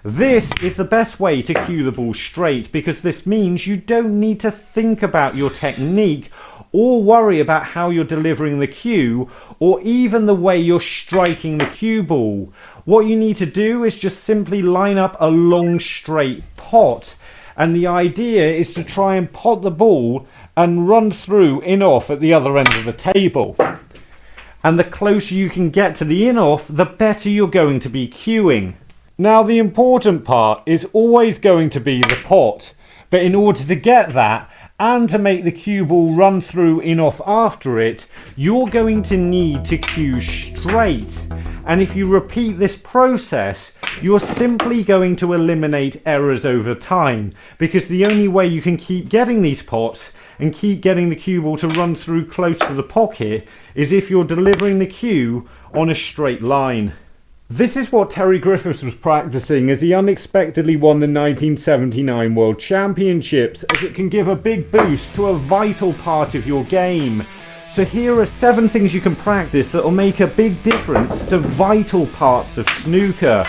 This is the best way to cue the ball straight, because this means you don't need to think about your technique or worry about how you're delivering the cue or even the way you're striking the cue ball. What you need to do is just simply line up a long straight pot, and the idea is to try and pot the ball and run through in-off at the other end of the table. And the closer you can get to the in-off, the better you're going to be cueing. Now the important part is always going to be the pot, but in order to get that and to make the cue ball run through in-off after it, you're going to need to cue straight. And if you repeat this process, you're simply going to eliminate errors over time, because the only way you can keep getting these pots and keep getting the cue ball to run through close to the pocket is if you're delivering the cue on a straight line. This is what Terry Griffiths was practicing as he unexpectedly won the 1979 World Championships, as it can give a big boost to a vital part of your game. So here are 7 things you can practice that will make a big difference to vital parts of snooker.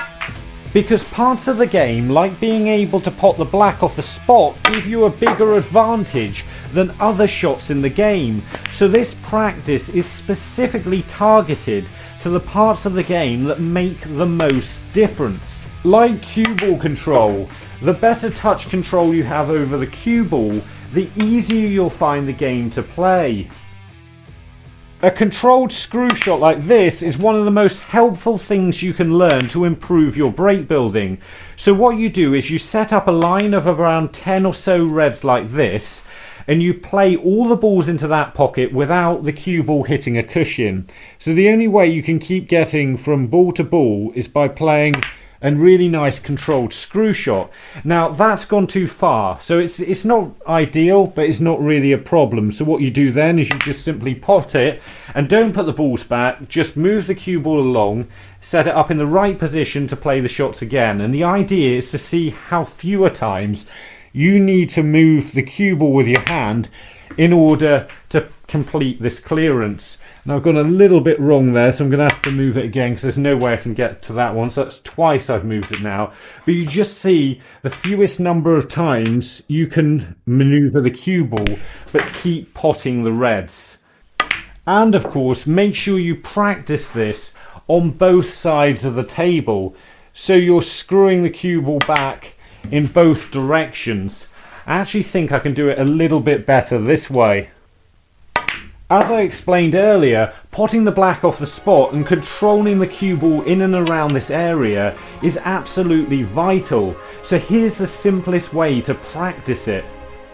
Because parts of the game, like being able to pot the black off the spot, give you a bigger advantage than other shots in the game. So this practice is specifically targeted to the parts of the game that make the most difference. Like cue ball control, the better touch control you have over the cue ball, the easier you'll find the game to play. A controlled screw shot like this is one of the most helpful things you can learn to improve your break building. So what you do is you set up a line of around 10 or so reds like this, and you play all the balls into that pocket without the cue ball hitting a cushion. So the only way you can keep getting from ball to ball is by playing a really nice controlled screw shot. Now that's gone too far, so it's not ideal, but it's not really a problem. So what you do then is you just simply pot it and don't put the balls back, just move the cue ball along, set it up in the right position to play the shots again. And the idea is to see how fewer times you need to move the cue ball with your hand in order to complete this clearance. Now I've gone a little bit wrong there, so I'm going to have to move it again because there's no way I can get to that one. So that's twice I've moved it now. But you just see the fewest number of times you can maneuver the cue ball, but keep potting the reds. And of course, make sure you practice this on both sides of the table, so you're screwing the cue ball back in both directions. I actually think I can do it a little bit better this way. As I explained earlier, potting the black off the spot and controlling the cue ball in and around this area is absolutely vital. So here's the simplest way to practice it.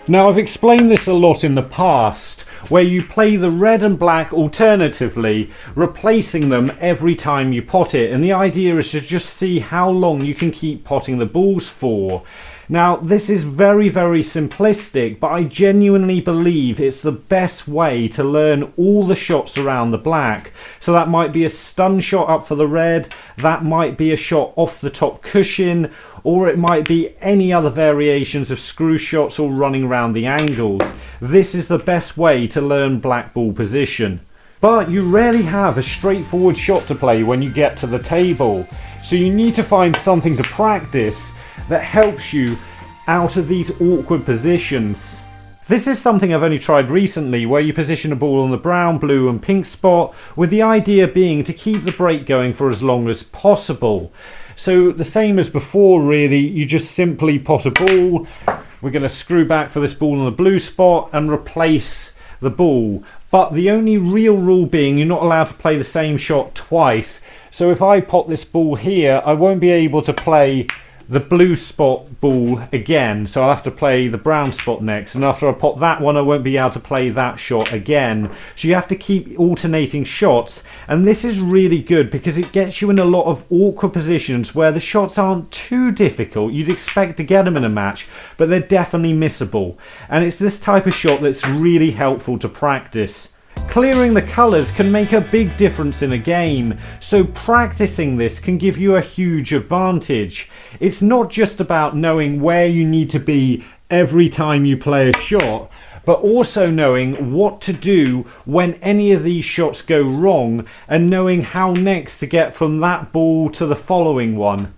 Now I've explained this a lot in the past, where you play the red and black alternatively, replacing them every time you pot it, and the idea is to just see how long you can keep potting the balls for. Now this is very simplistic, but I genuinely believe it's the best way to learn all the shots around the black. So that might be a stun shot up for the red, that might be a shot off the top cushion, or it might be any other variations of screw shots or running around the angles. This is the best way to learn black ball position. But you rarely have a straightforward shot to play when you get to the table, so you need to find something to practice that helps you out of these awkward positions. This is something I've only tried recently, where you position a ball on the brown, blue and pink spot, with the idea being to keep the break going for as long as possible. So the same as before really, you just simply pot a ball. We're going to screw back for this ball on the blue spot and replace the ball. But the only real rule being you're not allowed to play the same shot twice. So if I pot this ball here, I won't be able to play the blue spot ball again, so I'll have to play the brown spot next, and after I pot that one I won't be able to play that shot again. So you have to keep alternating shots, and this is really good because it gets you in a lot of awkward positions where the shots aren't too difficult. You'd expect to get them in a match, but they're definitely missable, and it's this type of shot that's really helpful to practice. Clearing the colours can make a big difference in a game, so practicing this can give you a huge advantage. It's not just about knowing where you need to be every time you play a shot, but also knowing what to do when any of these shots go wrong, and knowing how next to get from that ball to the following one.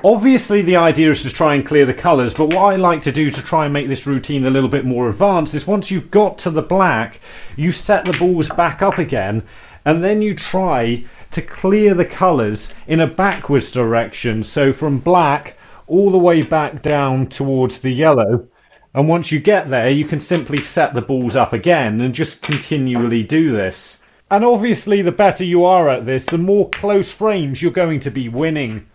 Obviously the idea is to try and clear the colours, but what I like to do to try and make this routine a little bit more advanced is once you've got to the black, you set the balls back up again, and then you try to clear the colours in a backwards direction, so from black all the way back down towards the yellow. And once you get there, you can simply set the balls up again and just continually do this. And obviously the better you are at this, the more close frames you're going to be winning.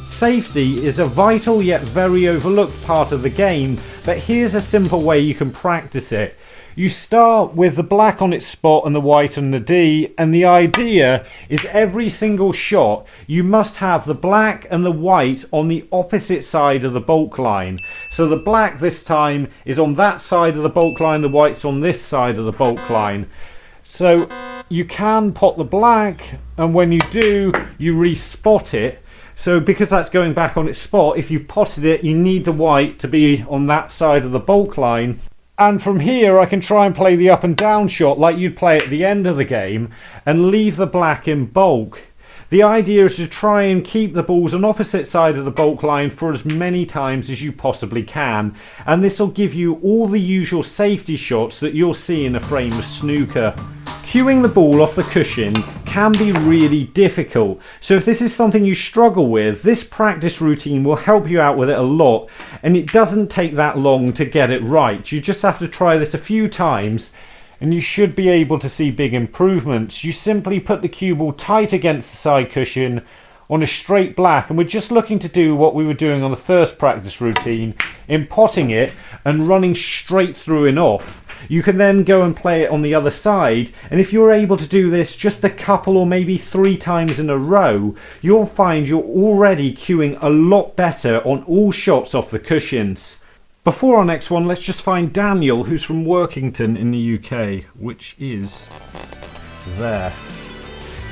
Safety is a vital yet very overlooked part of the game, but here's a simple way you can practice it. You start with the black on its spot and the white on the D, and the idea is every single shot you must have the black and the white on the opposite side of the bulk line. So the black this time is on that side of the bulk line, the white's on this side of the bulk line. So you can pot the black, and when you do, you re-spot it. So because that's going back on its spot, if you potted it, you need the white to be on that side of the bulk line. And from here I can try and play the up and down shot like you'd play at the end of the game and leave the black in bulk. The idea is to try and keep the balls on opposite side of the bulk line for as many times as you possibly can, and this will give you all the usual safety shots that you'll see in a frame of snooker. Cueing the ball off the cushion can be really difficult, so if this is something you struggle with, this practice routine will help you out with it a lot, and it doesn't take that long to get it right. You just have to try this a few times and you should be able to see big improvements. You simply put the cue ball tight against the side cushion on a straight black, and we're just looking to do what we were doing on the first practice routine in potting it and running straight through and off. You can then go and play it on the other side, and if you're able to do this just a couple or maybe 3 times in a row, you'll find you're already cueing a lot better on all shots off the cushions. Before our next one, let's just find Daniel, who's from Workington in the UK, which is there.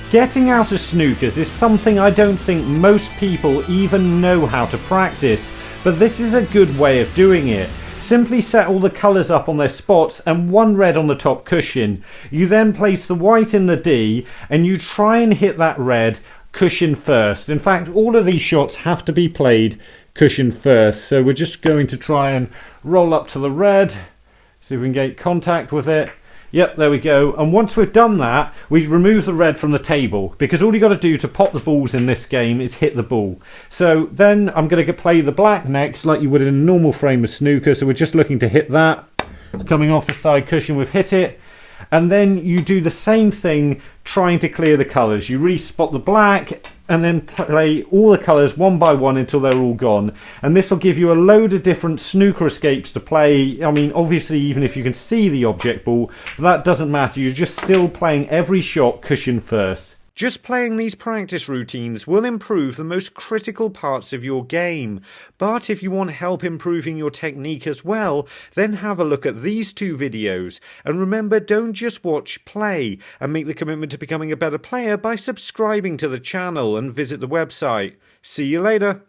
Getting out of snookers is something I don't think most people even know how to practice, but this is a good way of doing it. Simply set all the colours up on their spots and one red on the top cushion. You then place the white in the D and you try and hit that red cushion first. In fact, all of these shots have to be played cushion first. So we're just going to try and roll up to the red, see if we can get contact with it. Yep, there we go. And once we've done that, we remove the red from the table, because all you got to do to pop the balls in this game is hit the ball. So then I'm going to play the black next, like you would in a normal frame of snooker. So we're just looking to hit that. It's coming off the side cushion, we've hit it. And then you do the same thing, trying to clear the colours. You re-spot the black and then play all the colours one by one until they're all gone. And this will give you a load of different snooker escapes to play. I mean, obviously, even if you can see the object ball, that doesn't matter. You're just still playing every shot cushion first. Just playing these practice routines will improve the most critical parts of your game. But if you want help improving your technique as well, then have a look at these 2 videos. And remember, don't just watch, play, and make the commitment to becoming a better player by subscribing to the channel and visit the website. See you later.